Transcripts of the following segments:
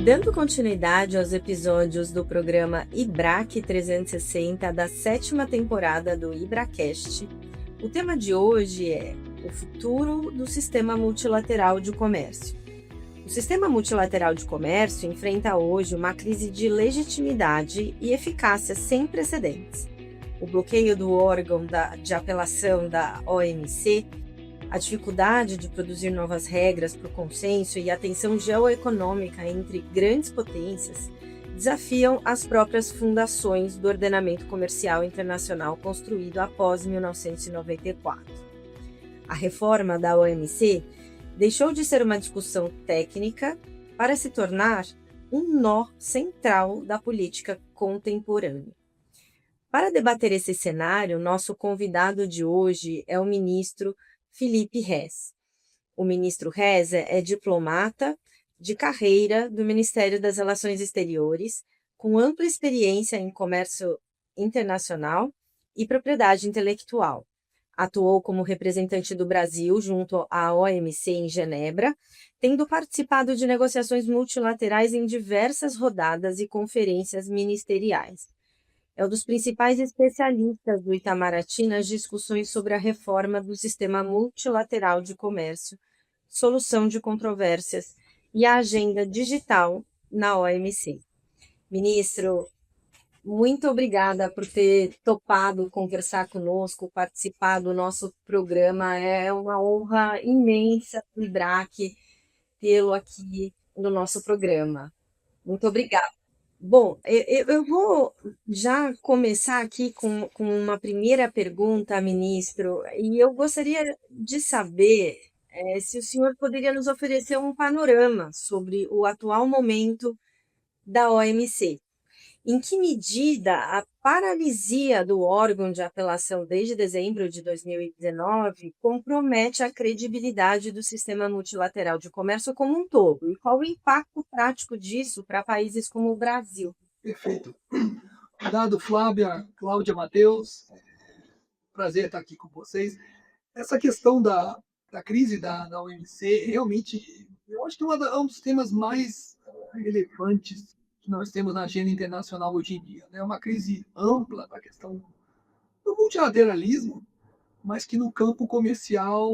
Dando continuidade aos episódios do programa IBRAC 360 da 7ª temporada do IBRACast, o tema de hoje é o futuro do sistema multilateral de comércio. O sistema multilateral de comércio enfrenta hoje uma crise de legitimidade e eficácia sem precedentes. O bloqueio do órgão de apelação da OMC, a dificuldade de produzir novas regras para o consenso e a tensão geoeconômica entre grandes potências desafiam as próprias fundações do ordenamento comercial internacional construído após 1994. A reforma da OMC deixou de ser uma discussão técnica para se tornar um nó central da política contemporânea. Para debater esse cenário, nosso convidado de hoje é o ministro Felipe Rez. O ministro Rez é diplomata de carreira do Ministério das Relações Exteriores, com ampla experiência em comércio internacional e propriedade intelectual. Atuou como representante do Brasil junto à OMC em Genebra, tendo participado de negociações multilaterais em diversas rodadas e conferências ministeriais. É um dos principais especialistas do Itamaraty nas discussões sobre a reforma do sistema multilateral de comércio, solução de controvérsias e a agenda digital na OMC. Ministro, muito obrigada por ter topado conversar conosco, participar do nosso programa. É uma honra imensa para o IBRAC tê-lo aqui no nosso programa. Muito obrigada. Bom, eu vou já começar aqui com uma primeira pergunta, ministro, e eu gostaria de saber se o senhor poderia nos oferecer um panorama sobre o atual momento da OMC. Em que medida a paralisia do órgão de apelação desde dezembro de 2019 compromete a credibilidade do sistema multilateral de comércio como um todo? E qual o impacto prático disso para países como o Brasil? Perfeito. Obrigado, Flávia, Cláudia, Matheus. Prazer estar aqui com vocês. Essa questão da crise da OMC, realmente, eu acho que é um dos temas mais relevantes que nós temos na agenda internacional hoje em dia. É uma crise ampla da questão do multilateralismo, mas que no campo comercial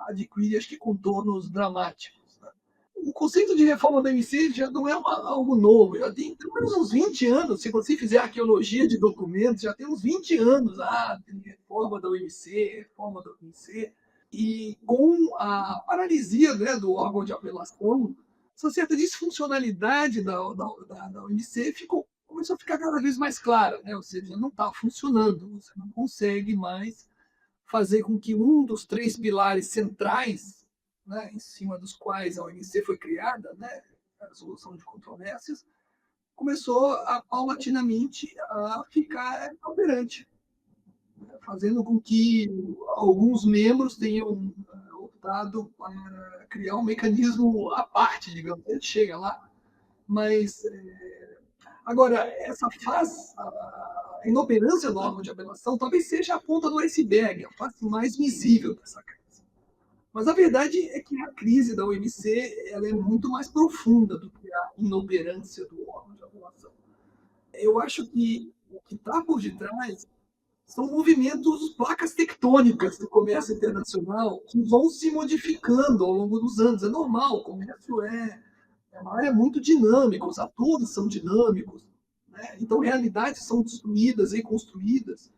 adquire, acho que, contornos dramáticos. O conceito de reforma da OMC já não é algo novo, já tem pelo menos uns 20 anos, se você fizer arqueologia de documentos, já tem uns 20 anos de reforma da OMC, e com a paralisia, né, do órgão de apelação, essa certa disfuncionalidade da OMC começou a ficar cada vez mais clara, né? Ou seja, não está funcionando, você não consegue mais fazer com que um dos 3 pilares centrais, né, em cima dos quais a OMC foi criada, né, a resolução de controvérsias, começou paulatinamente a ficar inoperante, fazendo com que alguns membros tenham optado para criar um mecanismo à parte, digamos. A gente chega lá, mas agora essa fase, a inoperância do órgão de apelação talvez seja a ponta do iceberg, a face mais visível dessa crise. Mas a verdade é que a crise da OMC ela é muito mais profunda do que a inoperância do órgão de apelação. Eu acho que o que está por detrás são movimentos, placas tectônicas do comércio internacional que vão se modificando ao longo dos anos. É normal, o comércio é uma área muito dinâmica, os atores são dinâmicos, né? Então realidades são destruídas e construídas.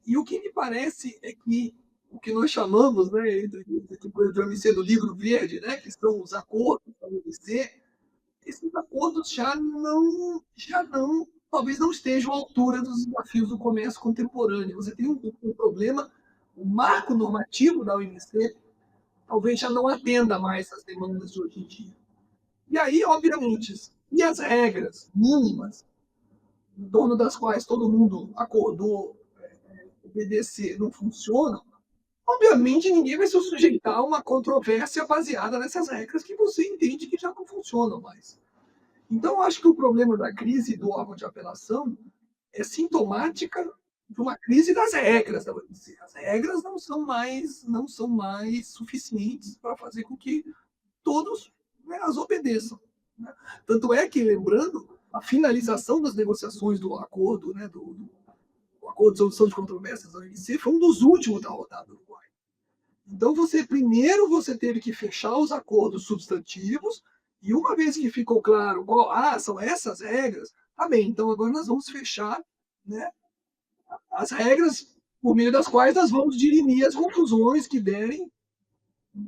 E o que me parece é que o que nós chamamos, né, de OMC do livro verde, né, que são os acordos da OMC, esses acordos talvez não estejam à altura dos desafios do comércio contemporâneo. Você tem um problema, o marco normativo da OMC talvez já não atenda mais às demandas de hoje em dia. E aí, obviamente, e as regras mínimas, em torno das quais todo mundo acordou obedecer, não funcionam, obviamente ninguém vai se sujeitar a uma controvérsia baseada nessas regras que você entende que já não funcionam mais. Então, acho que o problema da crise do órgão de apelação é sintomática de uma crise das regras da OMC. As regras não são mais suficientes para fazer com que todos, né, as obedeçam. né? Tanto é que, lembrando, a finalização das negociações do acordo, né, do acordo de solução de controvérsias da OMC, foi um dos últimos da rodada do Uruguai. Então, primeiro você teve que fechar os acordos substantivos, e uma vez que ficou claro, são essas regras, tá bem, então agora nós vamos fechar, né, as regras por meio das quais nós vamos dirimir as conclusões que derem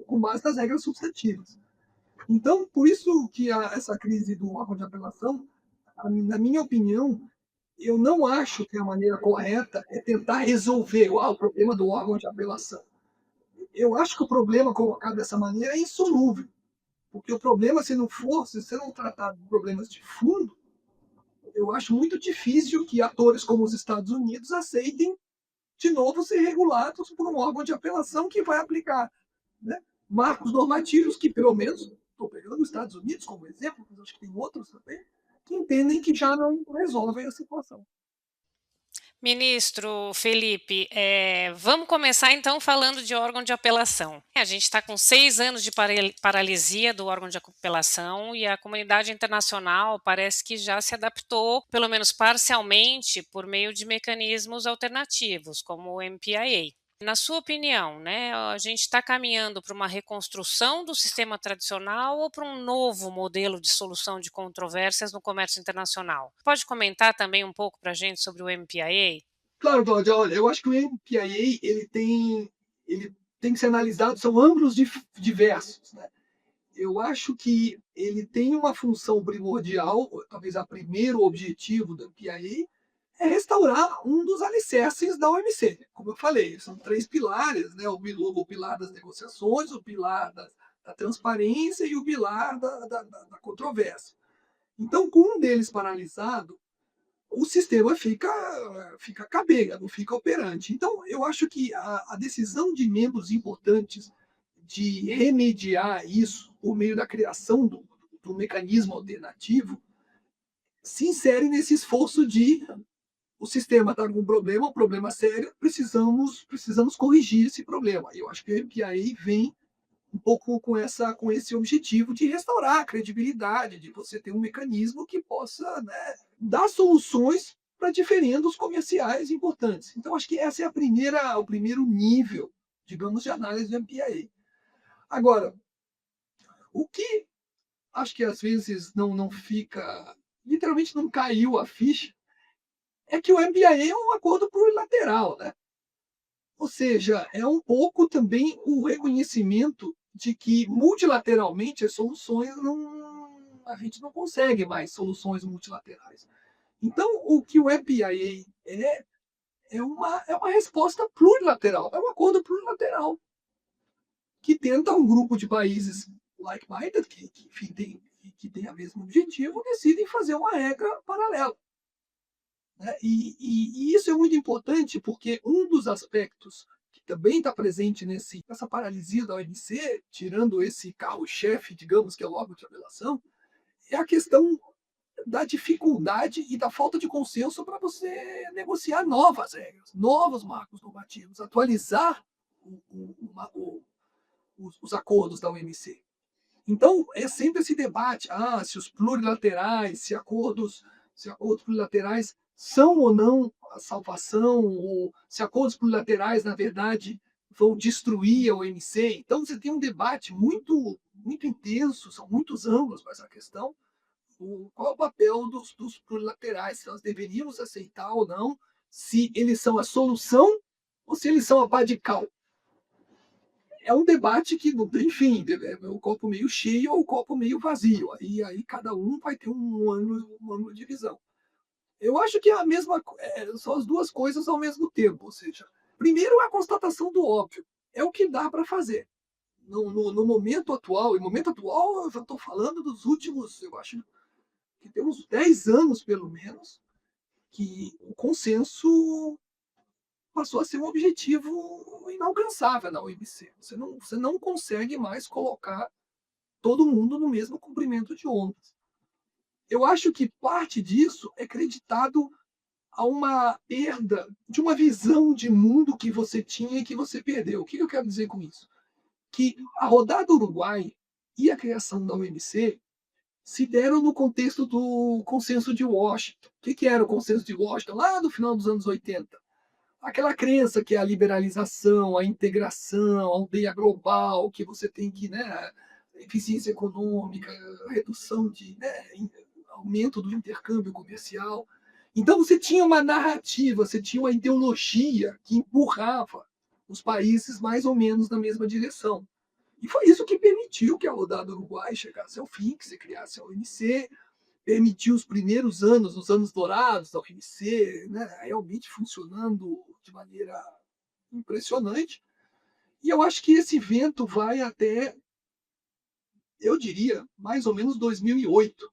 com base nas regras substantivas. Então, por isso que essa crise do órgão de apelação, na minha opinião, eu não acho que a maneira correta é tentar resolver o problema do órgão de apelação. Eu acho que o problema colocado dessa maneira é insolúvel, porque o problema, se você não tratar de problemas de fundo, eu acho muito difícil que atores como os Estados Unidos aceitem de novo ser regulados por um órgão de apelação que vai aplicar, né, marcos normativos que, pelo menos, estou pegando os Estados Unidos como exemplo, mas acho que tem outros também, que entendem que já não resolvem a situação. Ministro Felipe, vamos começar então falando de órgão de apelação. A gente está com 6 anos de paralisia do órgão de apelação e a comunidade internacional parece que já se adaptou, pelo menos parcialmente, por meio de mecanismos alternativos, como o MPIA. Na sua opinião, né, a gente está caminhando para uma reconstrução do sistema tradicional ou para um novo modelo de solução de controvérsias no comércio internacional? Pode comentar também um pouco para a gente sobre o MPIA? Claro, Cláudia, olha, eu acho que o MPIA ele tem que ser analisado, são ângulos diversos, né? Eu acho que ele tem uma função primordial, talvez o primeiro objetivo do MPIA é restaurar um dos alicerces da OMC. Como eu falei, são 3 pilares, né? O pilar das negociações, o pilar da transparência e o pilar da controvérsia. Então, com um deles paralisado, o sistema fica capenga, não fica operante. Então, eu acho que a decisão de membros importantes de remediar isso por meio da criação do mecanismo alternativo se insere nesse esforço de o sistema está com um problema sério, precisamos corrigir esse problema. Eu acho que o MPIA vem um pouco com esse objetivo de restaurar a credibilidade, de você ter um mecanismo que possa, né, dar soluções para diferendos comerciais importantes. Então, acho que essa é o primeiro nível, digamos, de análise do MPIA. Agora, o que acho que às vezes não fica, literalmente não caiu a ficha, é que o MBA é um acordo plurilateral, né? Ou seja, é um pouco também o reconhecimento de que multilateralmente as soluções a gente não consegue mais soluções multilaterais. Então, o que o MPIA é uma resposta plurilateral, é um acordo plurilateral que tenta um grupo de países like-minded, que tem o mesmo objetivo, decidem fazer uma regra paralela. Né? E isso é muito importante porque um dos aspectos que também está presente nessa paralisia da OMC, tirando esse carro-chefe, digamos, que é o órgão de apelação, é a questão da dificuldade e da falta de consenso para você negociar novas regras, novos marcos normativos, atualizar os acordos da OMC. Então, é sempre esse debate, se os plurilaterais, se acordos plurilaterais são ou não a salvação, ou se acordos plurilaterais, na verdade, vão destruir a OMC. Então, você tem um debate muito, muito intenso, são muitos ângulos para essa questão. Qual é o papel dos plurilaterais, se nós deveríamos aceitar ou não, se eles são a solução ou se eles são a pá de cal. É um debate que não tem fim, é o copo meio cheio ou o copo meio vazio. Aí cada um vai ter um ângulo de visão. Eu acho que são as duas coisas ao mesmo tempo. Ou seja, primeiro é a constatação do óbvio. É o que dá para fazer. No momento atual, eu já estou falando dos últimos, eu acho que temos 10 anos, pelo menos, que o consenso passou a ser um objetivo inalcançável na OMC. Você não consegue mais colocar todo mundo no mesmo comprimento de ondas. Eu acho que parte disso é acreditado a uma perda de uma visão de mundo que você tinha e que você perdeu. O que eu quero dizer com isso? Que a rodada Uruguai e a criação da OMC se deram no contexto do consenso de Washington. O que era o consenso de Washington? Lá no final dos anos 80. Aquela crença que é a liberalização, a integração, a aldeia global, que você tem que, né, eficiência econômica, redução de, né, aumento do intercâmbio comercial. Então você tinha uma narrativa, você tinha uma ideologia que empurrava os países mais ou menos na mesma direção. E foi isso que permitiu que a rodada do Uruguai chegasse ao fim, que se criasse a OMC, permitiu os primeiros anos, os anos dourados da OMC, né, realmente funcionando de maneira impressionante. E eu acho que esse vento vai até, eu diria, mais ou menos 2008.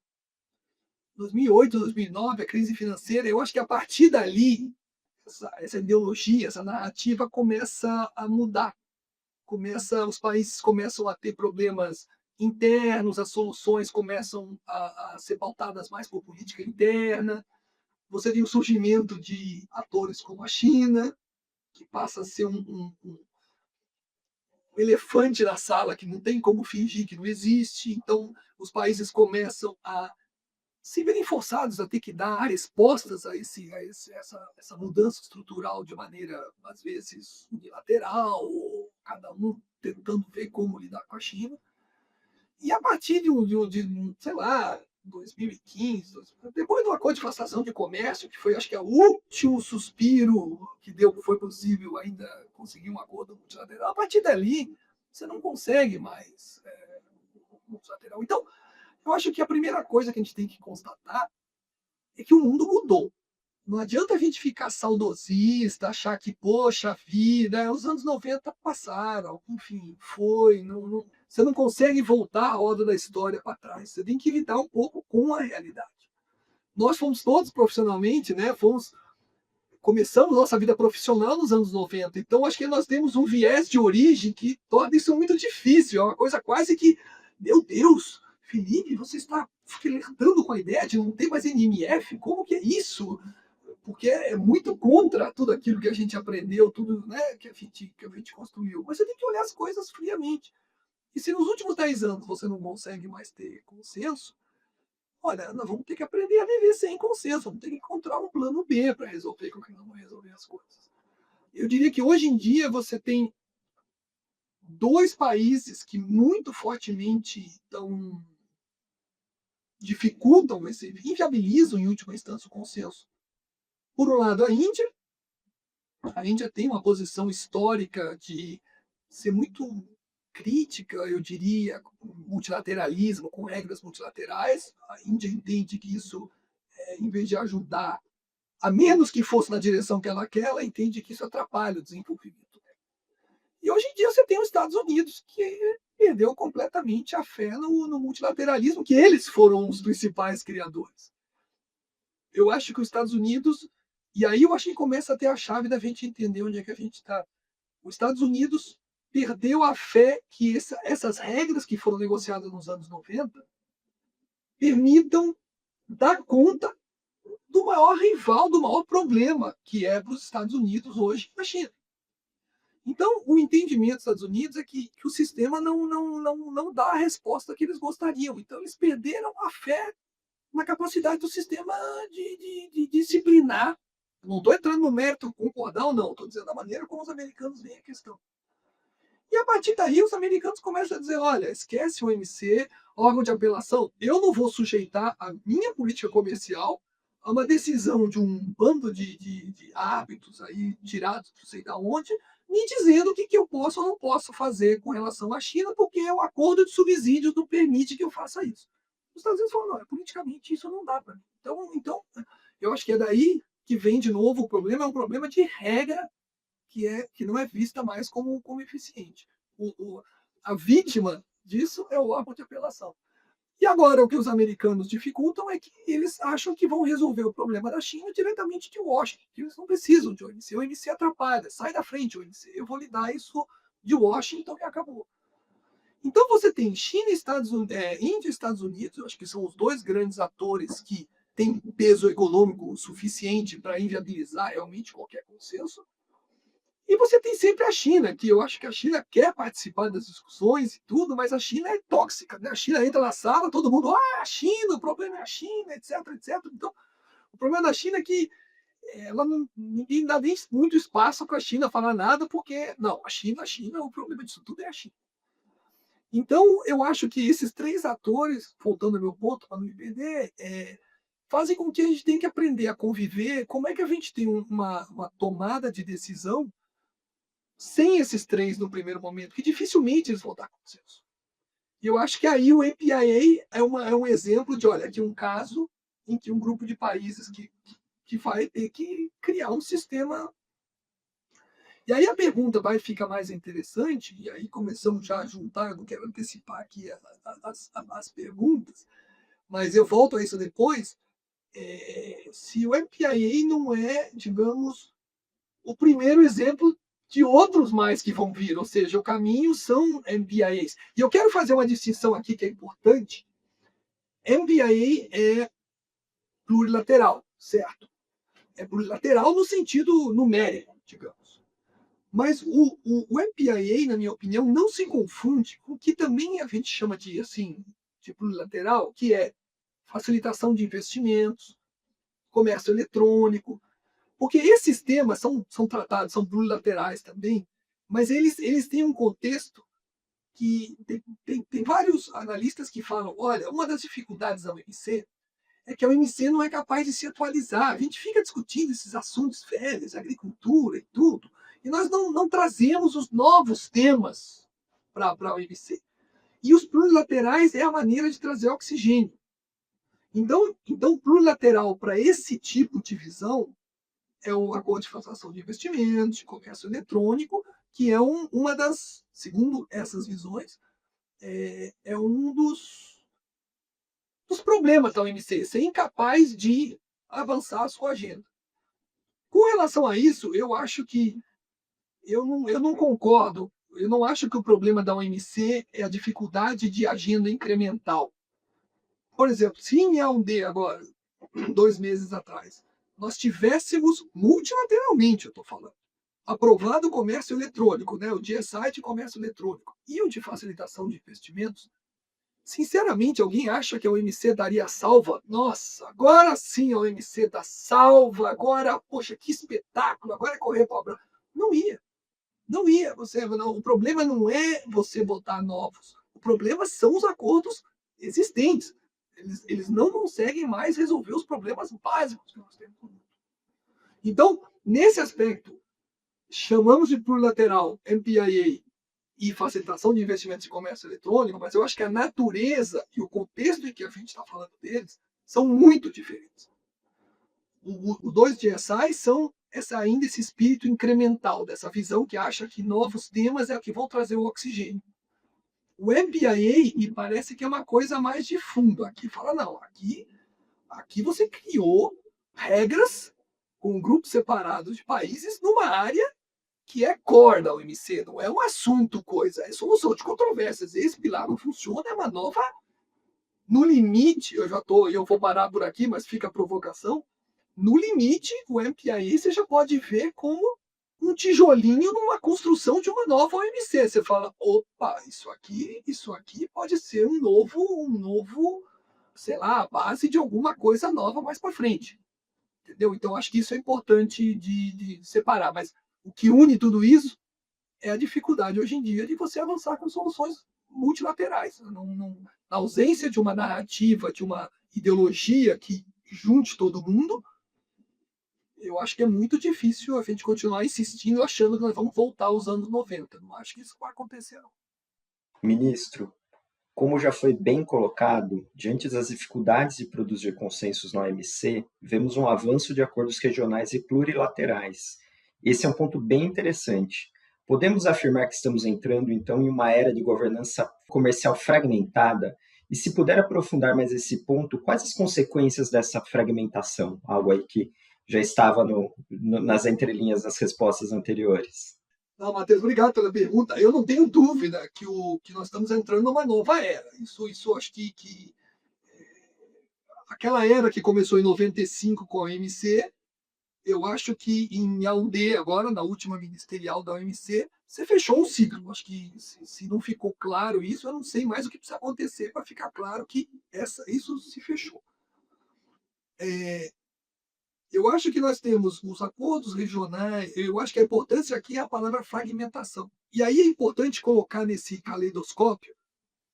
2008, 2009, a crise financeira, eu acho que a partir dali, essa ideologia, essa narrativa começa a mudar. Os países começam a ter problemas internos, as soluções começam a ser pautadas mais por política interna. Você tem o surgimento de atores como a China, que passa a ser um elefante na sala que não tem como fingir que não existe. Então, os países começam a se verem forçados a ter que dar respostas a essa mudança estrutural de maneira, às vezes, unilateral, ou cada um tentando ver como lidar com a China. E a partir sei lá, 2015, depois do acordo de facilitação de comércio, que foi, acho que, o último suspiro que foi possível ainda conseguir um acordo multilateral, a partir dali, você não consegue mais multilateral. Então, eu acho que a primeira coisa que a gente tem que constatar é que o mundo mudou. Não adianta a gente ficar saudosista, achar que, poxa vida, os anos 90 passaram, enfim, foi. Você não consegue voltar a roda da história para trás. Você tem que lidar um pouco com a realidade. Nós fomos todos profissionalmente, né? Começamos nossa vida profissional nos anos 90. Então, acho que nós temos um viés de origem que torna isso muito difícil. É uma coisa quase que, meu Deus, Felipe, você está flertando com a ideia de não ter mais NMF? Como que é isso? Porque é muito contra tudo aquilo que a gente aprendeu, tudo, né, que a gente construiu. Mas você tem que olhar as coisas friamente. E se nos últimos 10 anos você não consegue mais ter consenso, olha, nós vamos ter que aprender a viver sem consenso, vamos ter que encontrar um plano B para resolver como que nós vamos resolver as coisas. Eu diria que hoje em dia você tem dois países que muito fortemente dificultam, inviabilizam em última instância o consenso. Por um lado, a Índia tem uma posição histórica de ser muito crítica, eu diria, com multilateralismo, com regras multilaterais. A Índia entende que isso, em vez de ajudar, a menos que fosse na direção que ela quer, ela entende que isso atrapalha o desenvolvimento. E hoje em dia você tem os Estados Unidos, que perdeu completamente a fé no multilateralismo, que eles foram os principais criadores. Eu acho que os Estados Unidos, e aí eu acho que começa a ter a chave da gente entender onde é que a gente está. Os Estados Unidos perdeu a fé que essas regras que foram negociadas nos anos 90 permitam dar conta do maior rival, do maior problema que é para os Estados Unidos hoje, a China. Então, o entendimento dos Estados Unidos é que o sistema não dá a resposta que eles gostariam. Então, eles perderam a fé na capacidade do sistema de disciplinar. Não estou entrando no mérito, concordar ou não, estou dizendo a maneira como os americanos veem a questão. E a partir daí, os americanos começam a dizer: olha, esquece o OMC, órgão de apelação, eu não vou sujeitar a minha política comercial a uma decisão de um bando de árbitros aí tirados não sei de onde, me dizendo o que eu posso ou não posso fazer com relação à China, porque o acordo de subsídios não permite que eu faça isso. Os Estados Unidos falam: não, politicamente isso não dá para mim. Então, eu acho que é daí que vem de novo o problema, é um problema de regra que não é vista mais como eficiente. A vítima disso é o órgão de apelação. E agora o que os americanos dificultam é que eles acham que vão resolver o problema da China diretamente de Washington, que eles não precisam de OMC. O OMC atrapalha, sai da frente o OMC. Eu vou lhe dar isso de Washington e acabou. Então você tem China, Índia e Estados Unidos, eu acho que são os dois grandes atores que têm peso econômico suficiente para inviabilizar realmente qualquer consenso. E você tem sempre a China, que eu acho que a China quer participar das discussões e tudo, mas a China é tóxica, né? A China entra na sala, todo mundo, a China, o problema é a China, etc, etc. Então, o problema da China é que ela não, ninguém dá nem muito espaço para a China falar nada, porque, não, a China, o problema disso tudo é a China. Então, eu acho que esses três atores, voltando ao meu ponto, para não me perder, fazem com que a gente tenha que aprender a conviver. Como é que a gente tem uma tomada de decisão sem esses três no primeiro momento, que dificilmente eles vão dar consenso. E eu acho que aí o MPIA é um exemplo de, olha, aqui um caso em que um grupo de países que vai ter que criar um sistema. E aí a pergunta vai ficar mais interessante, e aí começamos já a juntar, eu não quero antecipar aqui as perguntas, mas eu volto a isso depois, se o MPIA não é, digamos, o primeiro exemplo de outros mais que vão vir, ou seja, o caminho são MPIAs. E eu quero fazer uma distinção aqui que é importante. MPIA é plurilateral, certo? É plurilateral no sentido numérico, digamos. Mas o MPIA, na minha opinião, não se confunde com o que também a gente chama de, assim, de plurilateral, que é facilitação de investimentos, comércio eletrônico, porque esses temas são tratados, são plurilaterais também, mas eles têm um contexto que tem vários analistas que falam, olha, uma das dificuldades da OMC é que a OMC não é capaz de se atualizar. A gente fica discutindo esses assuntos velhos, agricultura e tudo, e nós não trazemos os novos temas para a OMC. E os plurilaterais é a maneira de trazer oxigênio. Então plurilateral para esse tipo de visão é o acordo de facilitação de investimentos, de comércio eletrônico, que é uma das, segundo essas visões, é um dos problemas da OMC, ser incapaz de avançar a sua agenda. Com relação a isso, eu acho que eu não concordo, eu não acho que o problema da OMC é a dificuldade de agenda incremental. Por exemplo, se em A1D agora, 2 meses atrás, nós tivéssemos multilateralmente, eu estou falando, aprovado o comércio eletrônico, né, o GSI de comércio eletrônico e o de facilitação de investimentos, sinceramente, alguém acha que a OMC daria salva? Nossa, agora sim a OMC dá salva, agora, poxa, que espetáculo, agora é correr para o Não ia. Não ia. O problema não é você botar novos. O problema são os acordos existentes. Eles não conseguem mais resolver os problemas básicos que nós temos. Então, nesse aspecto, chamamos de plurilateral MPIA e facilitação de investimentos em comércio eletrônico, mas eu acho que a natureza e o contexto em que a gente está falando deles são muito diferentes. Os dois GSI são ainda esse espírito incremental, dessa visão que acha que novos temas é o que vão trazer o oxigênio. O MPIA me parece que é uma coisa mais de fundo. Aqui fala, não, aqui você criou regras com grupos separados de países numa área que é core da OMC, não é um assunto coisa, é solução de controvérsias. Esse pilar não funciona, é uma nova. No limite, eu vou parar por aqui, mas fica a provocação. No limite, o MPIA você já pode ver como um tijolinho numa construção de uma nova OMC. Você fala, opa, isso aqui pode ser um novo, sei lá, a base de alguma coisa nova mais para frente. Entendeu? Então, acho que isso é importante de separar. Mas o que une tudo isso é a dificuldade hoje em dia de você avançar com soluções multilaterais. Na ausência de uma narrativa, de uma ideologia que junte todo mundo, eu acho que é muito difícil a gente continuar insistindo, achando que nós vamos voltar aos anos 90. Não acho que isso vai acontecer, não. Ministro, como já foi bem colocado, diante das dificuldades de produzir consensos na OMC, vemos um avanço de acordos regionais e plurilaterais. Esse é um ponto bem interessante. Podemos afirmar que estamos entrando, então, em uma era de governança comercial fragmentada? E se puder aprofundar mais esse ponto, quais as consequências dessa fragmentação? Algo aí que já estava nas entrelinhas das respostas anteriores. Não, Matheus, obrigado pela pergunta. Eu não tenho dúvida que nós estamos entrando numa nova era. Isso acho que aquela era que começou em 95 com a OMC, eu acho que em Yaoundé, agora, na última ministerial da OMC, você fechou um ciclo. Acho que se não ficou claro isso, eu não sei mais o que precisa acontecer para ficar claro que isso se fechou. Eu acho que nós temos os acordos regionais, eu acho que a importância aqui é a palavra fragmentação. E aí é importante colocar nesse caleidoscópio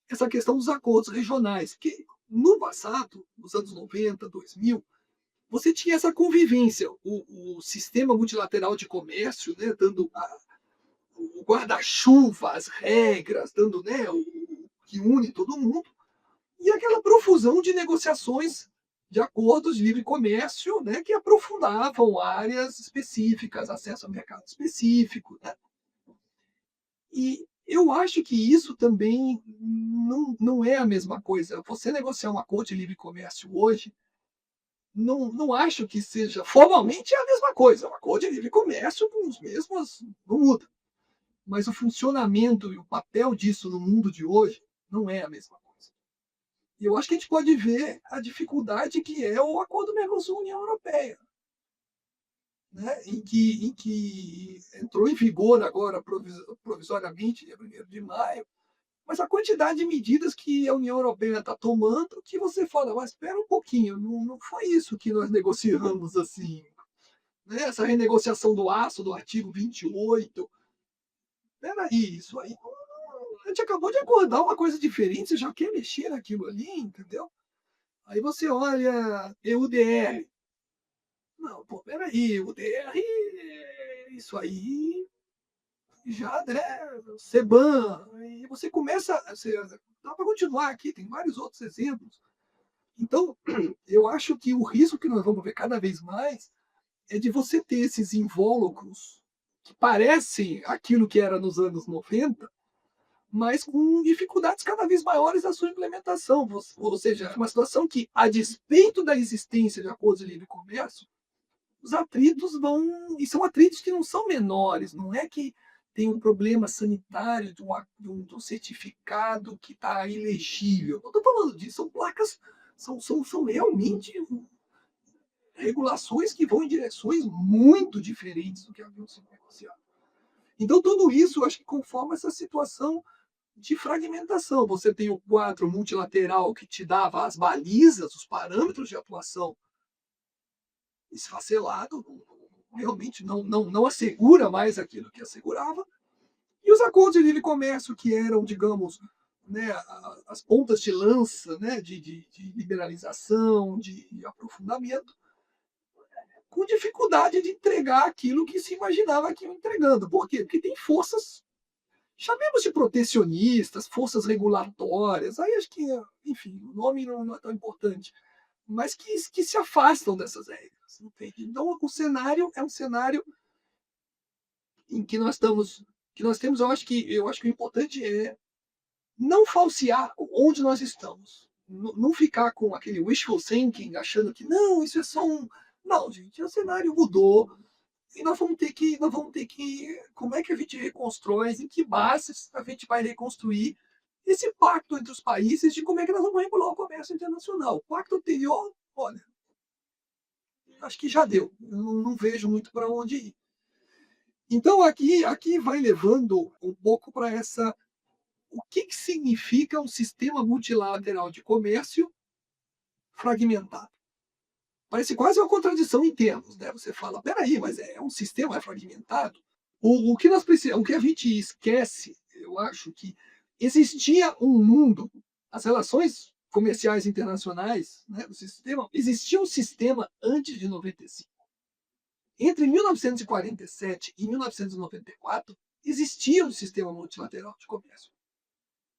essa questão dos acordos regionais, que no passado, nos anos 90, 2000, você tinha essa convivência, o sistema multilateral de comércio, né, dando o guarda-chuva, as regras, dando, né, o que une todo mundo, e aquela profusão de negociações de acordos de livre comércio, né, que aprofundavam áreas específicas, acesso a mercado específico. Né? E eu acho que isso também não é a mesma coisa. Você negociar um acordo de livre comércio hoje, não acho que seja formalmente é a mesma coisa. Um acordo de livre comércio com os mesmos não muda. Mas o funcionamento e o papel disso no mundo de hoje não é a mesma coisa. E eu acho que a gente pode ver a dificuldade que é o acordo Mercosul-União Europeia, né? em que entrou em vigor agora provisoriamente, dia 1º de maio, mas a quantidade de medidas que a União Europeia está tomando, que você fala, mas espera um pouquinho, não foi isso que nós negociamos assim. Né? Essa renegociação do aço, do artigo 28, peraí, isso aí a gente acabou de acordar uma coisa diferente, você já quer mexer naquilo ali, entendeu? Aí você olha EUDR. Não, pô, peraí, EUDR, isso aí já, né, CBAM, e você começa, dá para continuar aqui, tem vários outros exemplos. Então, eu acho que o risco que nós vamos ver cada vez mais é de você ter esses invólucros que parecem aquilo que era nos anos 90, mas com dificuldades cada vez maiores na sua implementação. Ou seja, é uma situação que, a despeito da existência de acordos de livre comércio, os atritos vão. E são atritos que não são menores, não é que tem um problema sanitário de um certificado que está ilegível. Não estou falando disso, são placas, são realmente regulações que vão em direções muito diferentes do que haviam sido negociadas. Então, tudo isso, eu acho que conforma essa situação de fragmentação. Você tem o quadro multilateral que te dava as balizas, os parâmetros de atuação esfacelado, realmente não assegura mais aquilo que assegurava. E os acordos de livre comércio, que eram, digamos, né, as pontas de lança, né, de liberalização, de aprofundamento, com dificuldade de entregar aquilo que se imaginava que iam entregando. Por quê? Porque tem forças, chamemos de protecionistas, forças regulatórias, aí acho que, enfim, o nome não é tão importante, mas que se afastam dessas regras. Entende? Então, o cenário é um cenário em que nós estamos, que nós temos, eu acho que o importante é não falsear onde nós estamos. Não ficar com aquele wishful thinking, achando que não, isso é só um. Não, gente, o cenário mudou e nós vamos ter que, como é que a gente reconstrói, em que bases a gente vai reconstruir esse pacto entre os países de como é que nós vamos regular o comércio internacional. O pacto anterior, olha, acho que já deu. Eu não vejo muito para onde ir. Então, aqui vai levando um pouco para essa. O que significa um sistema multilateral de comércio fragmentado? Parece quase uma contradição em termos, né? Você fala, peraí, mas é um sistema fragmentado? O que nós precisamos, o que a gente esquece, eu acho que existia um mundo, as relações comerciais internacionais, né, existia um sistema antes de 95. Entre 1947 e 1994, existia um sistema multilateral de comércio.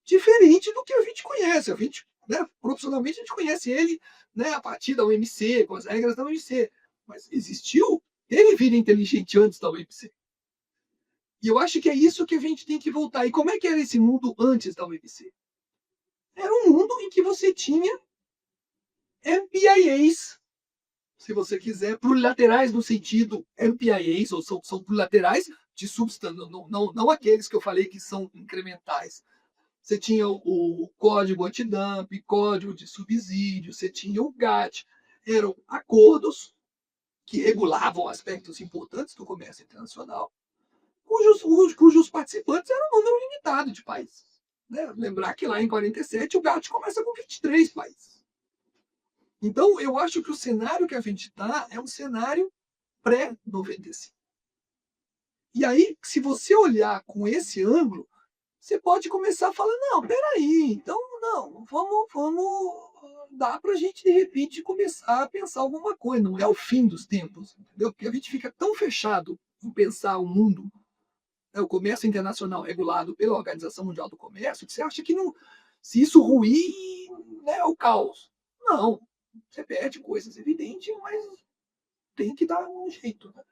Diferente do que a gente conhece. A gente, né, profissionalmente, a gente conhece ele, né, a partir da OMC, com as regras da OMC. Mas existiu, teve vida inteligente antes da OMC. E eu acho que é isso que a gente tem que voltar. E como é que era esse mundo antes da OMC? Era um mundo em que você tinha MPIAs, se você quiser, plurilaterais no sentido MPIAs, ou são plurilaterais de substância, não aqueles que eu falei que são incrementais. Você tinha o código antidump, código de subsídio, você tinha o GATT. Eram acordos que regulavam aspectos importantes do comércio internacional, cujos participantes eram um número limitado de países. Né? Lembrar que lá em 47 o GATT começa com 23 países. Então, eu acho que o cenário que a gente está é um cenário pré-95. E aí, se você olhar com esse ângulo, você pode começar a falar, não, peraí, então, não, vamos dá para a gente, de repente, começar a pensar alguma coisa. Não é o fim dos tempos, entendeu? Porque a gente fica tão fechado em pensar o mundo, né, o comércio internacional regulado pela Organização Mundial do Comércio, que você acha que não, se isso ruir, né, é o caos. Não, você perde coisas evidentes, mas tem que dar um jeito, né?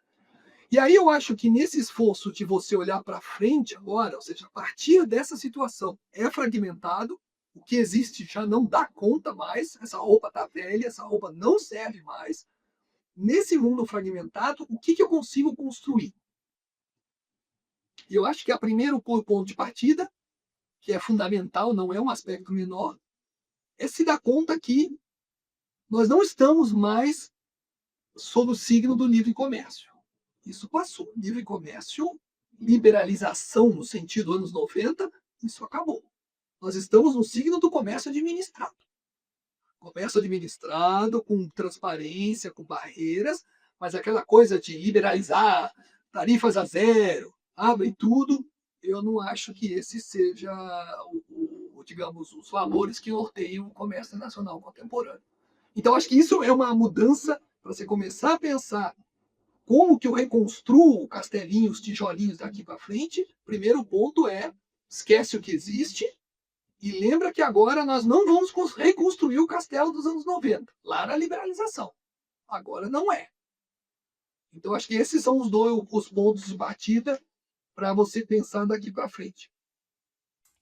E aí eu acho que nesse esforço de você olhar para frente agora, ou seja, a partir dessa situação é fragmentado, o que existe já não dá conta mais, essa roupa está velha, essa roupa não serve mais. Nesse mundo fragmentado, o que eu consigo construir? E eu acho que o primeiro ponto de partida, que é fundamental, não é um aspecto menor, é se dar conta que nós não estamos mais sob o signo do livre comércio. Isso passou. Livre comércio, liberalização no sentido anos 90, isso acabou. Nós estamos no signo do comércio administrado. Comércio administrado, com transparência, com barreiras, mas aquela coisa de liberalizar, tarifas a zero, abre tudo, eu não acho que esse seja, digamos, os valores que norteiam o comércio nacional contemporâneo. Então, acho que isso é uma mudança para você começar a pensar como que eu reconstruo o castelinho, os tijolinhos daqui para frente. Primeiro ponto é, esquece o que existe e lembra que agora nós não vamos reconstruir o castelo dos anos 90, lá na liberalização. Agora não é. Então, acho que esses são os pontos de partida para você pensar daqui para frente.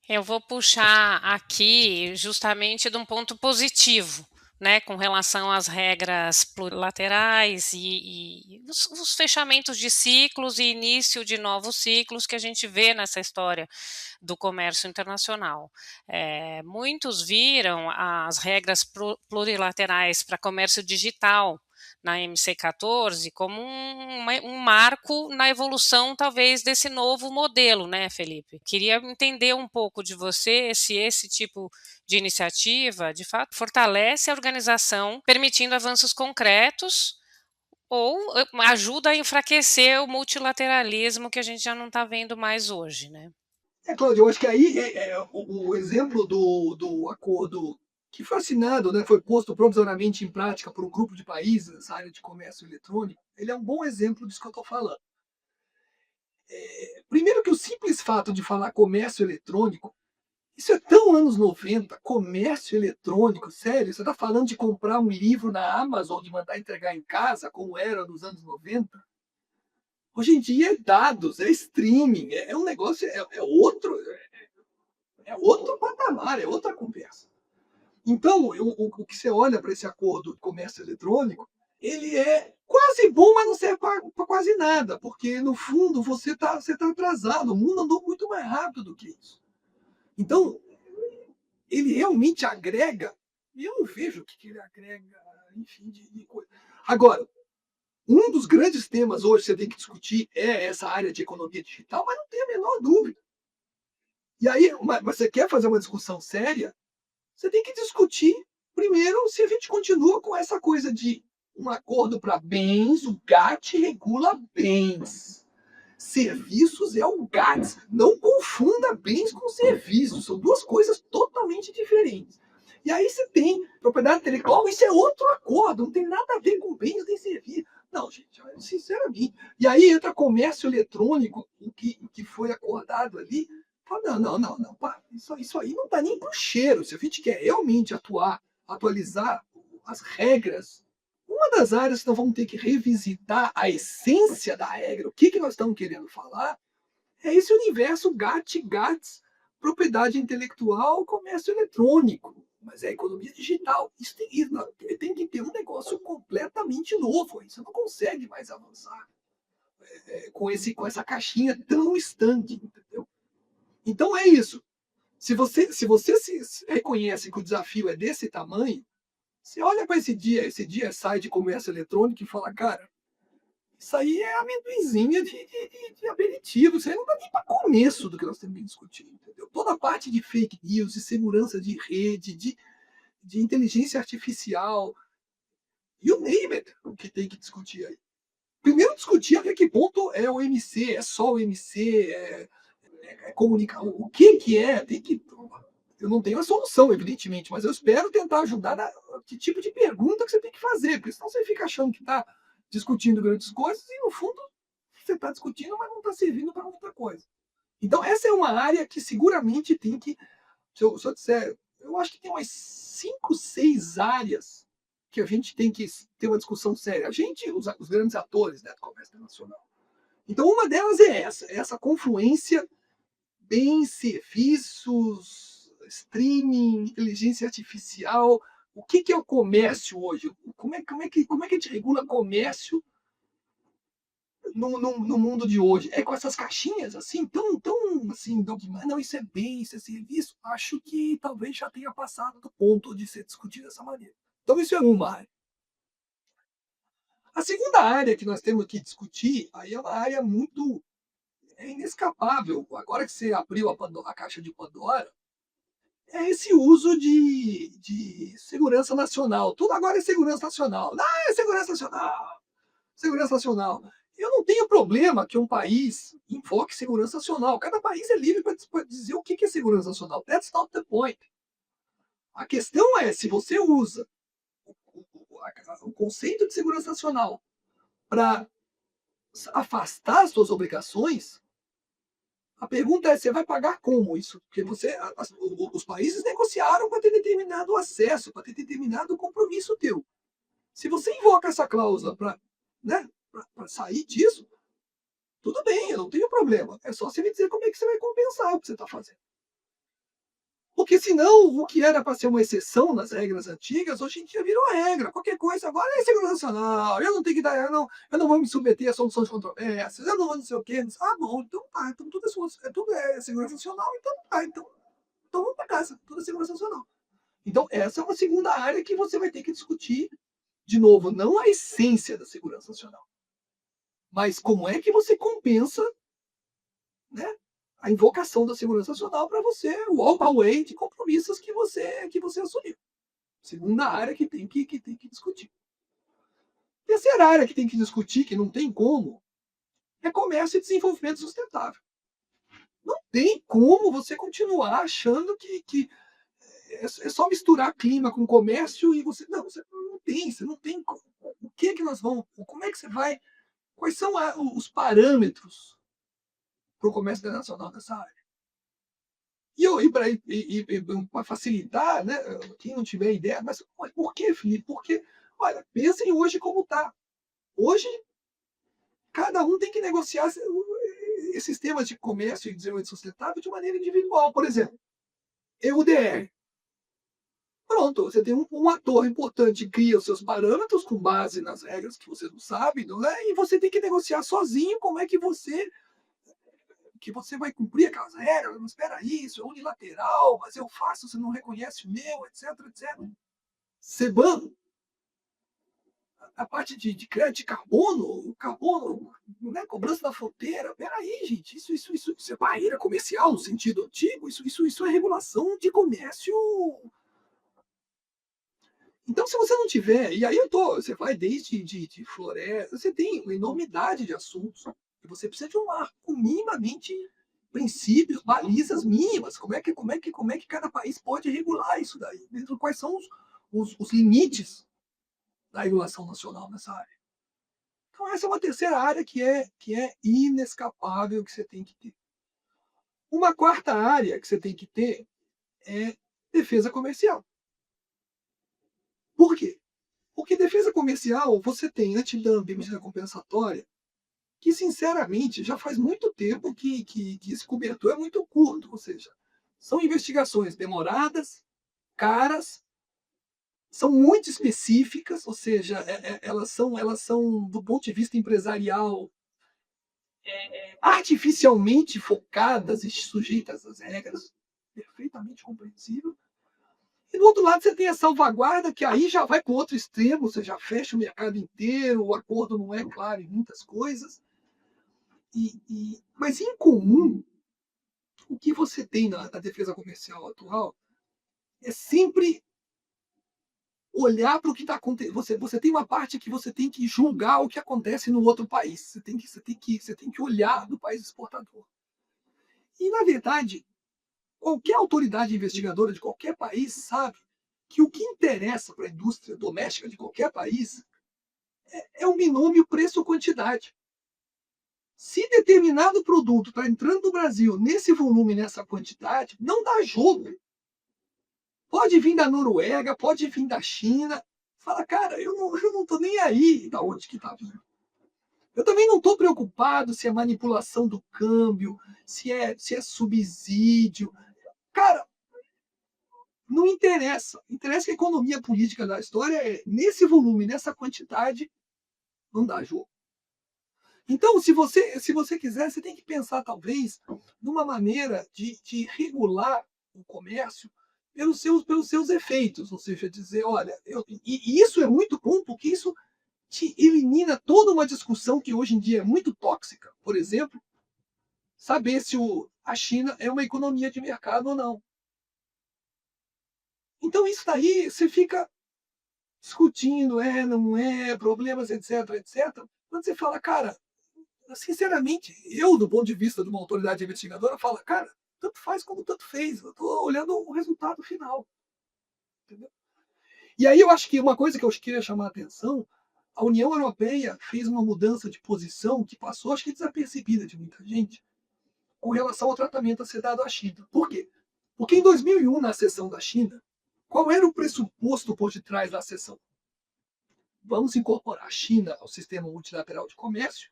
Eu vou puxar aqui justamente de um ponto positivo, né, com relação às regras plurilaterais e os fechamentos de ciclos e início de novos ciclos que a gente vê nessa história do comércio internacional. Muitos viram as regras plurilaterais para comércio digital na MC14 como um marco na evolução, talvez, desse novo modelo, né, Felipe? Queria entender um pouco de você se esse tipo de iniciativa, de fato, fortalece a organização, permitindo avanços concretos ou ajuda a enfraquecer o multilateralismo que a gente já não está vendo mais hoje, né? Cláudio, eu acho que aí o exemplo do acordo que foi assinado, né, foi posto provisoriamente em prática por um grupo de países nessa área de comércio eletrônico, ele é um bom exemplo disso que eu estou falando. Primeiro que o simples fato de falar comércio eletrônico, isso é tão anos 90, comércio eletrônico, sério, você está falando de comprar um livro na Amazon, de mandar entregar em casa, como era nos anos 90? Hoje em dia é dados, é streaming, é um negócio, é outro patamar, é outra conversa. Então, o que você olha para esse acordo de comércio eletrônico, ele é quase bom, mas não serve para quase nada, porque, no fundo, você tá atrasado. O mundo andou muito mais rápido do que isso. Então, ele realmente agrega, e eu não vejo o que ele agrega, enfim, de coisa. Agora, um dos grandes temas hoje que você tem que discutir é essa área de economia digital, mas não tem a menor dúvida. E aí, mas você quer fazer uma discussão séria, você tem que discutir, primeiro, se a gente continua com essa coisa de um acordo para bens, o GATT regula bens. Serviços é o GATT. Não confunda bens com serviços. São duas coisas totalmente diferentes. E aí você tem propriedade intelectual, isso é outro acordo, não tem nada a ver com bens nem serviços. Não, gente, sinceramente. E aí entra comércio eletrônico, o que foi acordado ali. Fala, não, pá, isso aí não está nem para o cheiro. Se a gente quer realmente atualizar as regras, uma das áreas que nós vamos ter que revisitar a essência da regra, o que nós estamos querendo falar, é esse universo GATT, propriedade intelectual, comércio eletrônico. Mas é economia digital. Isso tem que ter um negócio completamente novo. Você não consegue mais avançar com essa caixinha tão estanque, entendeu? Então é isso. Se você se reconhece que o desafio é desse tamanho, você olha para esse dia sai de comércio eletrônico e fala, cara, Isso aí é amendoinzinha de aperitivo. Isso aí não dá nem para começo do que nós temos que discutir. Entendeu? Toda a parte de fake news, de segurança de rede, de inteligência artificial, you name it, o que tem que discutir aí. Primeiro discutir até que ponto é o MC, é só o MC, é comunicar. O que é? Tem que. Eu não tenho a solução, evidentemente, mas eu espero tentar ajudar na que tipo de pergunta que você tem que fazer, porque senão você fica achando que está discutindo grandes coisas e, no fundo, você está discutindo, mas não está servindo para outra coisa. Então, essa é uma área que seguramente tem que. Se eu disser, eu acho que tem umas 5, 6 áreas que a gente tem que ter uma discussão séria. A gente, os grandes atores, né, do comércio internacional. Então, uma delas é essa confluência bem serviços, streaming, inteligência artificial. O que é o comércio hoje? Como é que a gente regula comércio no mundo de hoje? É com essas caixinhas assim, tão assim, dogmáticas? Não, isso é bem, isso é serviço. Acho que talvez já tenha passado do ponto de ser discutido dessa maneira. Então, isso é uma área. A segunda área que nós temos que discutir, aí é uma área muito inescapável. Agora que você abriu a caixa de Pandora, é esse uso de segurança nacional. Tudo agora é segurança nacional. Ah, é segurança nacional. Segurança nacional. Eu não tenho problema que um país invoque segurança nacional. Cada país é livre para dizer o que é segurança nacional. That's not the point. A questão é se você usa o conceito de segurança nacional para afastar as suas obrigações. A pergunta é: você vai pagar como isso? Porque os países negociaram para ter determinado acesso, para ter determinado compromisso teu. Se você invoca essa cláusula para, né, sair disso, tudo bem, eu não tenho problema. É só você me dizer como é que você vai compensar o que você está fazendo. Porque senão, o que era para ser uma exceção nas regras antigas, hoje em dia virou regra. Qualquer coisa agora é segurança nacional. Eu não tenho que dar, eu não vou me submeter a solução de controvérsias, eu não vou não sei o quê. Ah, bom, então tá, então tudo é segurança nacional, então tá, então vamos para casa, tudo é segurança nacional. Então, essa é uma segunda área que você vai ter que discutir, de novo, não a essência da segurança nacional, mas como é que você compensa, né, a invocação da segurança nacional para você walk away de compromissos que você assumiu. Segunda área que tem que discutir. Terceira área que tem que discutir, que não tem como, é comércio e desenvolvimento sustentável. Não tem como você continuar achando que é só misturar clima com comércio e você não tem, você não tem. O que nós vamos, como é que você vai, quais são os parâmetros para o comércio internacional nessa área? E para facilitar, né, quem não tiver ideia, mas por que, Felipe? Porque, olha, pensem hoje como está. Hoje, cada um tem que negociar esses temas de comércio e desenvolvimento sustentável de maneira individual. Por exemplo, EUDR. Pronto, você tem um ator importante que cria os seus parâmetros com base nas regras que você não sabe, não é? E você tem que negociar sozinho como é que você vai cumprir aquelas regras. Não, espera isso, é unilateral, mas eu faço, você não reconhece o meu, etc, etc. CBAM, a parte de crédito de carbono, né, cobrança da fronteira. Peraí, gente, isso é barreira comercial no sentido antigo, isso é regulação de comércio. Então, se você não tiver, e aí você vai desde de floresta, você tem uma enormidade de assuntos, e você precisa de um marco minimamente princípios, balizas mínimas, como é que cada país pode regular isso daí, quais são os limites da regulação nacional nessa área. Então, essa é uma terceira área que é inescapável, que você tem que ter. Uma quarta área que você tem que ter é defesa comercial. Por quê? Porque defesa comercial, você tem antidumping, medida compensatória, que, sinceramente, já faz muito tempo que esse cobertor é muito curto. Ou seja, são investigações demoradas, caras, são muito específicas, ou seja, elas são, do ponto de vista empresarial, artificialmente focadas e sujeitas às regras, perfeitamente compreensível. E do outro lado você tem a salvaguarda, que aí já vai para o outro extremo, você já fecha o mercado inteiro, o acordo não é claro em muitas coisas. Mas em comum, o que você tem na defesa comercial atual é sempre olhar para o que está acontecendo. Você tem uma parte que você tem que julgar o que acontece no outro país. Você tem que olhar do país exportador. E, na verdade, qualquer autoridade investigadora de qualquer país sabe que o que interessa para a indústria doméstica de qualquer país é o binômio preço-quantidade. Se determinado produto está entrando no Brasil nesse volume, nessa quantidade, não dá jogo. Pode vir da Noruega, pode vir da China. Fala, cara, eu não estou nem aí da onde que está vindo. Eu também não estou preocupado se é manipulação do câmbio, se é subsídio. Cara, não interessa. Interessa que a economia política da história é nesse volume, nessa quantidade, não dá jogo. Então, se você quiser, você tem que pensar, talvez, numa maneira de regular o comércio pelos seus efeitos. Ou seja, dizer, olha, e isso é muito bom, porque isso te elimina toda uma discussão que hoje em dia é muito tóxica. Por exemplo, saber se a China é uma economia de mercado ou não. Então, isso daí você fica discutindo, não é, problemas, etc, etc. Quando você fala, cara, sinceramente, eu, do ponto de vista de uma autoridade investigadora, falo, cara, tanto faz como tanto fez. Eu estou olhando o resultado final. Entendeu? E aí eu acho que uma coisa que eu queria chamar a atenção, a União Europeia fez uma mudança de posição que passou, acho que desapercebida de muita gente, com relação ao tratamento a ser dado à China. Por quê? Porque em 2001, na sessão da China, qual era o pressuposto por detrás da sessão? Vamos incorporar a China ao sistema multilateral de comércio,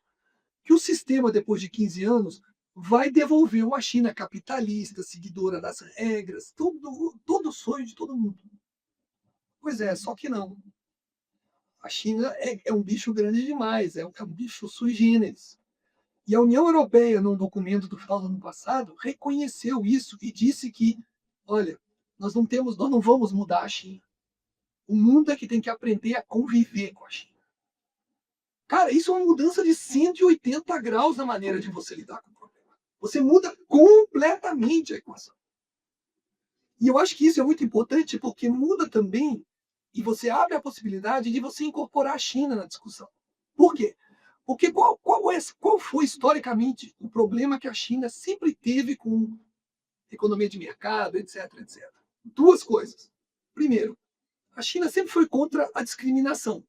que o sistema, depois de 15 anos, vai devolver uma China capitalista, seguidora das regras, todo sonho de todo mundo. Pois é, só que não. A China é um bicho grande demais, é um bicho sui generis. E a União Europeia, num documento do final do ano passado, reconheceu isso e disse que, olha, nós não vamos mudar a China. O mundo é que tem que aprender a conviver com a China. Cara, isso é uma mudança de 180 graus na maneira de você lidar com o problema. Você muda completamente a equação. E eu acho que isso é muito importante porque muda também e você abre a possibilidade de você incorporar a China na discussão. Por quê? Porque qual foi historicamente o problema que a China sempre teve com economia de mercado, etc, etc? Duas coisas. Primeiro, a China sempre foi contra a discriminação.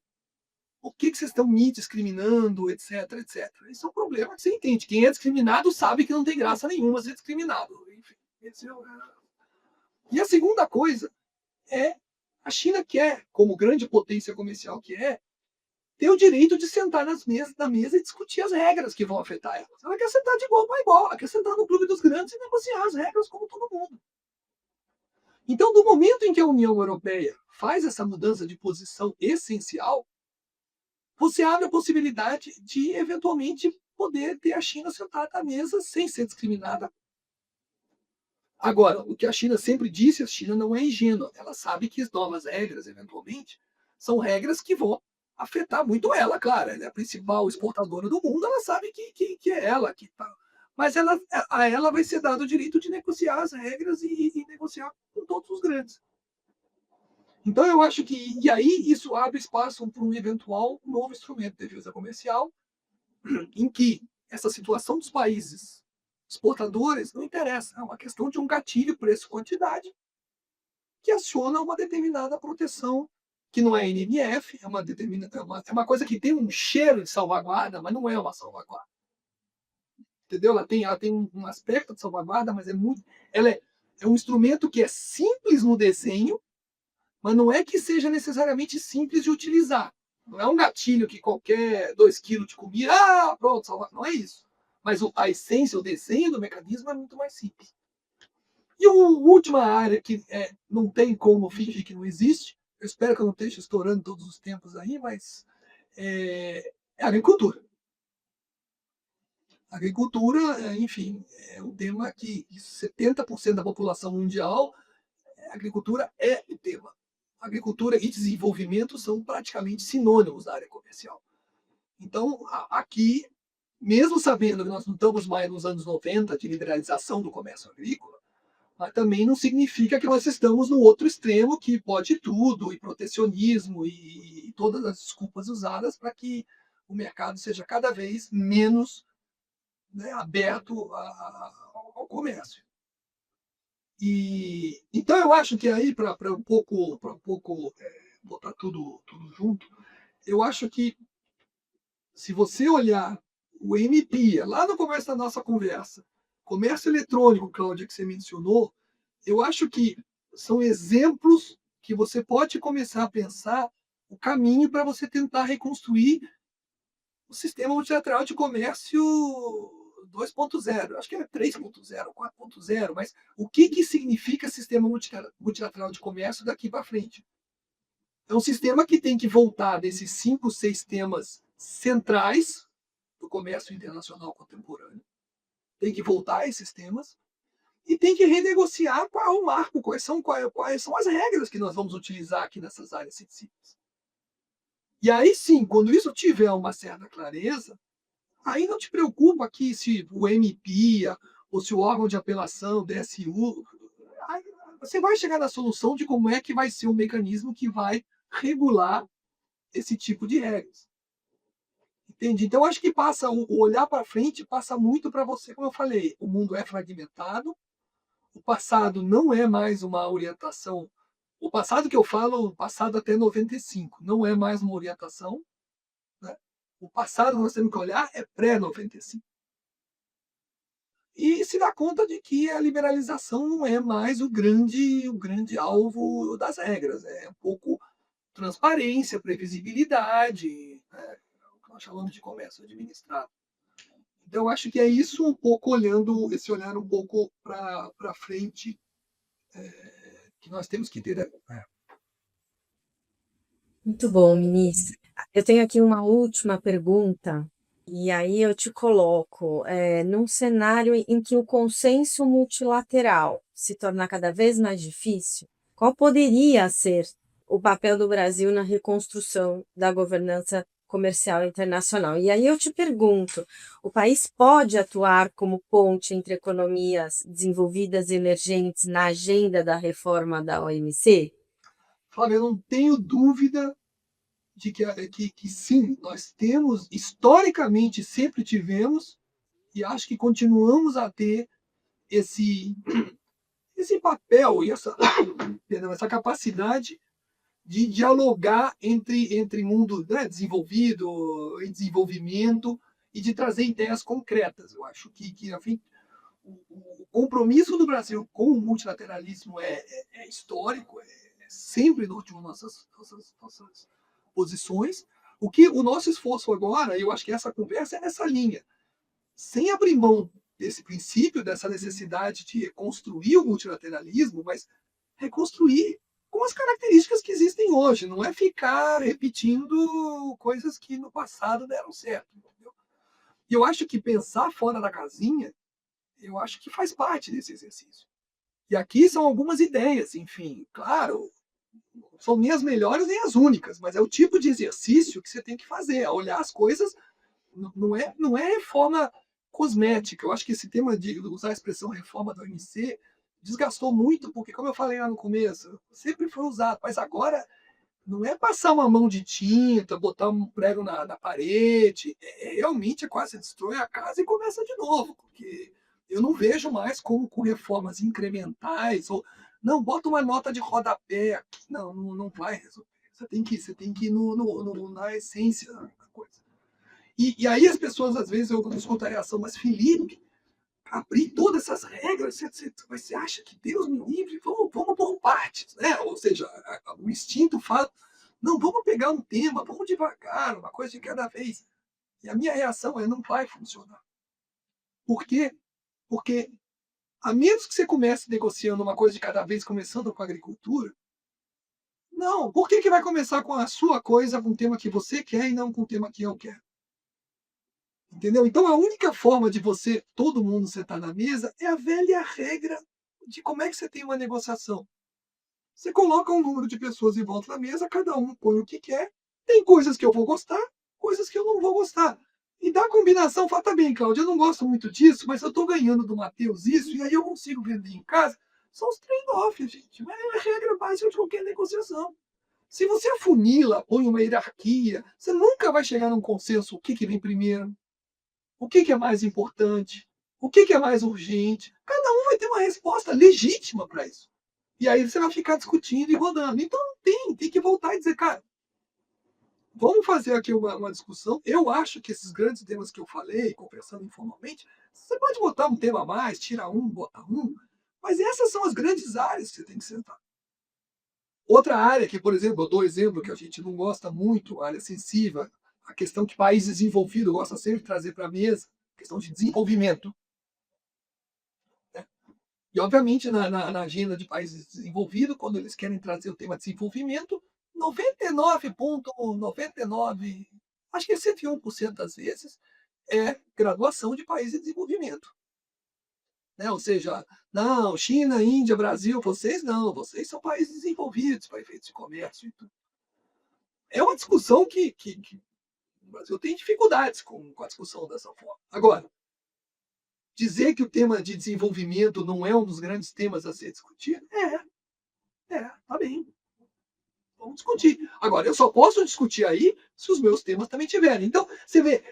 Por que vocês estão me discriminando, etc, etc? Isso é um problema que você entende. Quem é discriminado sabe que não tem graça nenhuma ser discriminado. Enfim, E a segunda coisa é a China quer, como grande potência comercial que é, ter o direito de sentar na mesa e discutir as regras que vão afetar ela. Ela quer sentar de igual para igual, ela quer sentar no clube dos grandes e negociar as regras como todo mundo. Então, do momento em que a União Europeia faz essa mudança de posição essencial, você abre a possibilidade de, eventualmente, poder ter a China sentada à mesa sem ser discriminada. Agora, o que a China sempre disse, a China não é ingênua. Ela sabe que as novas regras, eventualmente, são regras que vão afetar muito ela, claro. Ela é a principal exportadora do mundo, ela sabe que é ela que está. Mas a ela vai ser dado o direito de negociar as regras e negociar com todos os grandes. Então, eu acho que. E aí, isso abre espaço para um eventual novo instrumento de defesa comercial, em que essa situação dos países exportadores não interessa. É uma questão de um gatilho, preço, quantidade, que aciona uma determinada proteção, que não é NMF, é uma coisa que tem um cheiro de salvaguarda, mas não é uma salvaguarda. Entendeu? Ela tem um aspecto de salvaguarda, mas ela é um instrumento que é simples no desenho, mas não é que seja necessariamente simples de utilizar. Não é um gatilho que qualquer 2 quilos de comida, pronto, salva. Não é isso. Mas a essência, o desenho do mecanismo é muito mais simples. E a última área que não tem como fingir que não existe, eu espero que eu não esteja estourando todos os tempos aí, mas é a agricultura. A agricultura, enfim, é um tema que 70% da população mundial agricultura é o tema. Agricultura e desenvolvimento são praticamente sinônimos da área comercial. Então, aqui, mesmo sabendo que nós não estamos mais nos anos 90 de liberalização do comércio agrícola, mas também não significa que nós estamos no outro extremo, que pode tudo, e protecionismo, e todas as desculpas usadas para que o mercado seja cada vez menos, né, aberto ao comércio. E então eu acho que aí, para um pouco botar tudo junto, eu acho que se você olhar o MP, lá no começo da nossa conversa, comércio eletrônico, Cláudia, que você mencionou, eu acho que são exemplos que você pode começar a pensar o caminho para você tentar reconstruir o sistema multilateral de comércio 2.0. Acho que é 3.0, 4.0, mas o que significa sistema multilateral de comércio daqui para frente? É um sistema que tem que voltar desses 5, 6 temas centrais do comércio internacional contemporâneo. Tem que voltar a esses temas e tem que renegociar qual é o marco, quais são as regras que nós vamos utilizar aqui nessas áreas sensíveis. E aí sim, quando isso tiver uma certa clareza, aí não te preocupa que se o MP ou se o órgão de apelação, DSU, você vai chegar na solução de como é que vai ser o mecanismo que vai regular esse tipo de regras. Entende? Então, acho que passa o olhar para frente passa muito para você, como eu falei, o mundo é fragmentado, o passado não é mais uma orientação. O passado que eu falo, o passado até 95, não é mais uma orientação. Né? O passado que nós temos que olhar é pré-95. E se dá conta de que a liberalização não é mais o grande alvo das regras. É um pouco transparência, previsibilidade, né? O que nós chamamos de comércio administrado. Então, eu acho que é isso um pouco olhando, esse olhar um pouco para frente que nós temos que ter. Muito bom, ministro. Eu tenho aqui uma última pergunta, e aí eu te coloco, num cenário em que o consenso multilateral se torna cada vez mais difícil, qual poderia ser o papel do Brasil na reconstrução da governança comercial internacional? E aí eu te pergunto, o país pode atuar como ponte entre economias desenvolvidas e emergentes na agenda da reforma da OMC? Flávio, eu não tenho dúvida de que sim, nós temos, historicamente sempre tivemos, e acho que continuamos a ter esse papel e essa capacidade de dialogar entre mundo, né, desenvolvido e desenvolvimento e de trazer ideias concretas. Eu acho que enfim, o compromisso do Brasil com o multilateralismo é histórico, é sempre norteou nossas posições. O nosso esforço agora, eu acho que essa conversa é nessa linha, sem abrir mão desse princípio, dessa necessidade de reconstruir o multilateralismo, mas reconstruir com as características que existem hoje, não é ficar repetindo coisas que no passado deram certo. Entendeu? E eu acho que pensar fora da casinha, eu acho que faz parte desse exercício. E aqui são algumas ideias, enfim, claro, não são nem as melhores nem as únicas, mas é o tipo de exercício que você tem que fazer, é olhar as coisas, não é reforma cosmética. Eu acho que esse tema de usar a expressão reforma da OMC desgastou muito, porque, como eu falei lá no começo, sempre foi usado, mas agora não é passar uma mão de tinta, botar um prego na parede, realmente é quase destrói a casa e começa de novo, porque eu não vejo mais como com reformas incrementais, ou não, bota uma nota de rodapé aqui, não vai resolver. Você tem que ir na essência da coisa. E aí as pessoas, às vezes, eu escuto a reação, mas Felipe, abrir todas essas regras, você acha que Deus me livre? Vamos por partes, né? Ou seja, o instinto fala, não, vamos pegar um tema, vamos devagar, uma coisa de cada vez. E a minha reação é, não vai funcionar. Por quê? Porque, a menos que você comece negociando uma coisa de cada vez, começando com a agricultura, não, por que vai começar com a sua coisa, com o tema que você quer e não com o tema que eu quero? Entendeu? Então a única forma de todo mundo sentar na mesa, é a velha regra de como é que você tem uma negociação. Você coloca um número de pessoas em volta da mesa, cada um põe o que quer. Tem coisas que eu vou gostar, coisas que eu não vou gostar. E da combinação, fala, tá bem, Cláudia, eu não gosto muito disso, mas eu estou ganhando do Matheus isso, e aí eu consigo vender em casa. São os trade-offs, gente. Mas é a regra básica de qualquer negociação. Se você afunila, põe uma hierarquia, você nunca vai chegar num consenso o que vem primeiro, o que é mais importante, o que é mais urgente. Cada um vai ter uma resposta legítima para isso. E aí você vai ficar discutindo e rodando. Então tem que voltar e dizer, cara, vamos fazer aqui uma discussão. Eu acho que esses grandes temas que eu falei, conversando informalmente, você pode botar um tema a mais, tira um, bota um, mas essas são as grandes áreas que você tem que sentar. Outra área que, por exemplo, eu dou exemplo que a gente não gosta muito, área sensível, a questão que países desenvolvidos gostam sempre de trazer para a mesa, questão de desenvolvimento. Né? E, obviamente, na agenda de países desenvolvidos, quando eles querem trazer o tema de desenvolvimento, 99,99, acho que é 101% das vezes, é graduação de países de desenvolvimento. Né? Ou seja, não, China, Índia, Brasil, vocês não, vocês são países desenvolvidos para efeitos de comércio e tudo. É uma discussão que o Brasil tem dificuldades com a discussão dessa forma. Agora, dizer que o tema de desenvolvimento não é um dos grandes temas a ser discutido, tá bem. Vamos discutir. Agora, eu só posso discutir aí se os meus temas também tiverem. Então, você vê,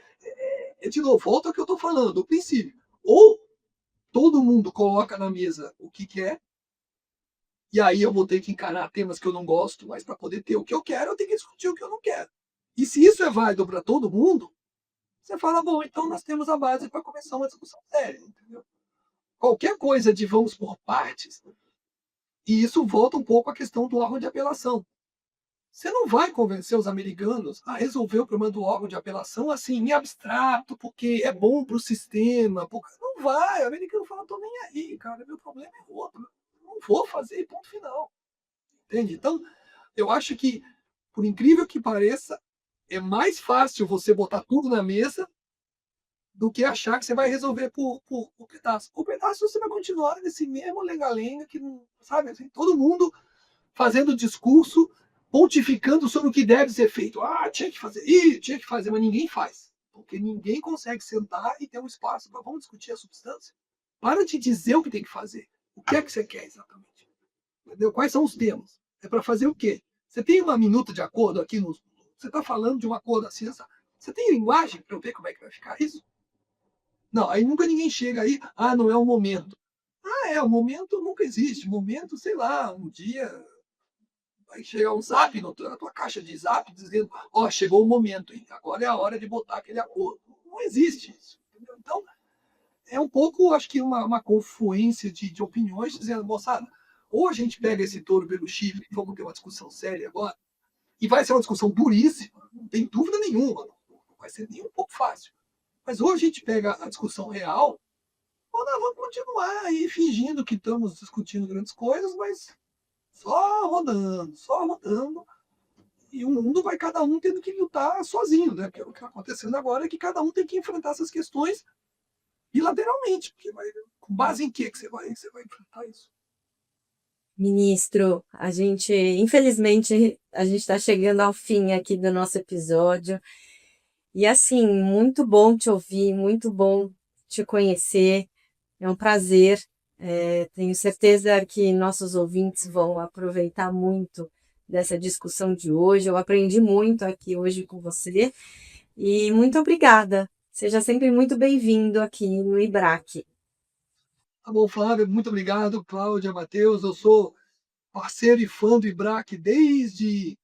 de novo, volta ao que eu estou falando, o princípio. Ou todo mundo coloca na mesa o que quer, e aí eu vou ter que encarar temas que eu não gosto, mas para poder ter o que eu quero, eu tenho que discutir o que eu não quero. E se isso é válido para todo mundo, você fala, bom, então nós temos a base para começar uma discussão séria, entendeu? Qualquer coisa de vamos por partes, e isso volta um pouco à questão do órgão de apelação. Você não vai convencer os americanos a resolver o problema do órgão de apelação assim, em abstrato, porque é bom para o sistema. Porque... Não vai. O americano fala, tô nem aí, cara, meu problema é outro. Não vou fazer, ponto final. Entende? Então, eu acho que, por incrível que pareça, é mais fácil você botar tudo na mesa do que achar que você vai resolver por pedaço. Por pedaço você vai continuar nesse mesmo lenga-lenga que não, sabe, assim, todo mundo fazendo discurso, pontificando sobre o que deve ser feito. Ah, tinha que fazer, mas ninguém faz. Porque ninguém consegue sentar e ter um espaço para vamos discutir a substância. Para de dizer o que tem que fazer. O que é que você quer exatamente? Entendeu? Quais são os temas? É para fazer o quê? Você tem uma minuta de acordo aqui no. Você está falando de um acordo assim, você tem linguagem para eu ver como é que vai ficar isso? Não, aí nunca ninguém chega aí, não é o momento. O momento nunca existe. Momento, sei lá, um dia vai chegar um zap na tua caixa de zap dizendo, chegou o momento, hein? Agora é a hora de botar aquele acordo. Não existe isso. Entendeu? Então, é um pouco, acho que uma confluência de opiniões dizendo, moçada, ou a gente pega esse touro pelo chifre e vamos ter uma discussão séria agora, e vai ser uma discussão duríssima, não tem dúvida nenhuma, não vai ser nem um pouco fácil. Mas ou a gente pega a discussão real, ou nós vamos continuar aí fingindo que estamos discutindo grandes coisas, mas só rodando, e o mundo vai cada um tendo que lutar sozinho, né? Porque o que está acontecendo agora é que cada um tem que enfrentar essas questões bilateralmente, porque com base em que você vai enfrentar isso? Ministro, infelizmente, a gente está chegando ao fim aqui do nosso episódio. E assim, muito bom te ouvir, muito bom te conhecer. É um prazer. Tenho certeza que nossos ouvintes vão aproveitar muito dessa discussão de hoje. Eu aprendi muito aqui hoje com você. E muito obrigada. Seja sempre muito bem-vindo aqui no IBRAC. Tá bom, Flávia, muito obrigado, Cláudia, Matheus. Eu sou parceiro e fã do IBRAC desde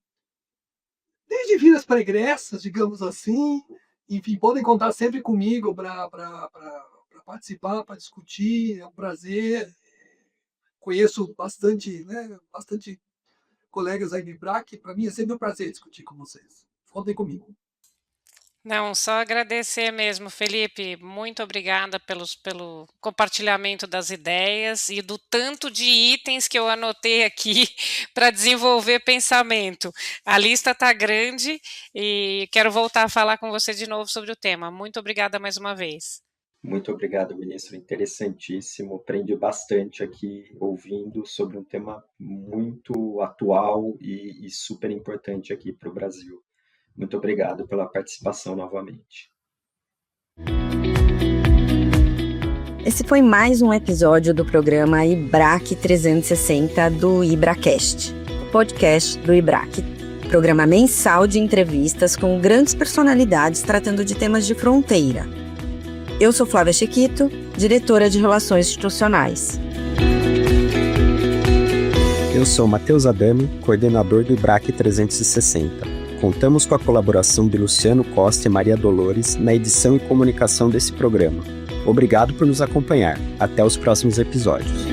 vidas pregressas, digamos assim. Enfim, podem contar sempre comigo para participar, para discutir. É um prazer. Conheço bastante colegas aí do IBRAC. Para mim é sempre um prazer discutir com vocês. Contem comigo. Não, só agradecer mesmo, Felipe. Muito obrigada pelo compartilhamento das ideias e do tanto de itens que eu anotei aqui para desenvolver pensamento. A lista está grande e quero voltar a falar com você de novo sobre o tema. Muito obrigada mais uma vez. Muito obrigado, ministro. Interessantíssimo. Aprendi bastante aqui ouvindo sobre um tema muito atual e super importante aqui para o Brasil. Muito obrigado pela participação novamente. Esse foi mais um episódio do programa IBRAC 360 do IBRAcast, o podcast do IBRAC. Programa mensal de entrevistas com grandes personalidades tratando de temas de fronteira. Eu sou Flávia Chiquito, diretora de Relações Institucionais. Eu sou Matheus Adami, coordenador do IBRAC 360. Contamos com a colaboração de Luciano Costa e Maria Dolores na edição e comunicação desse programa. Obrigado por nos acompanhar. Até os próximos episódios.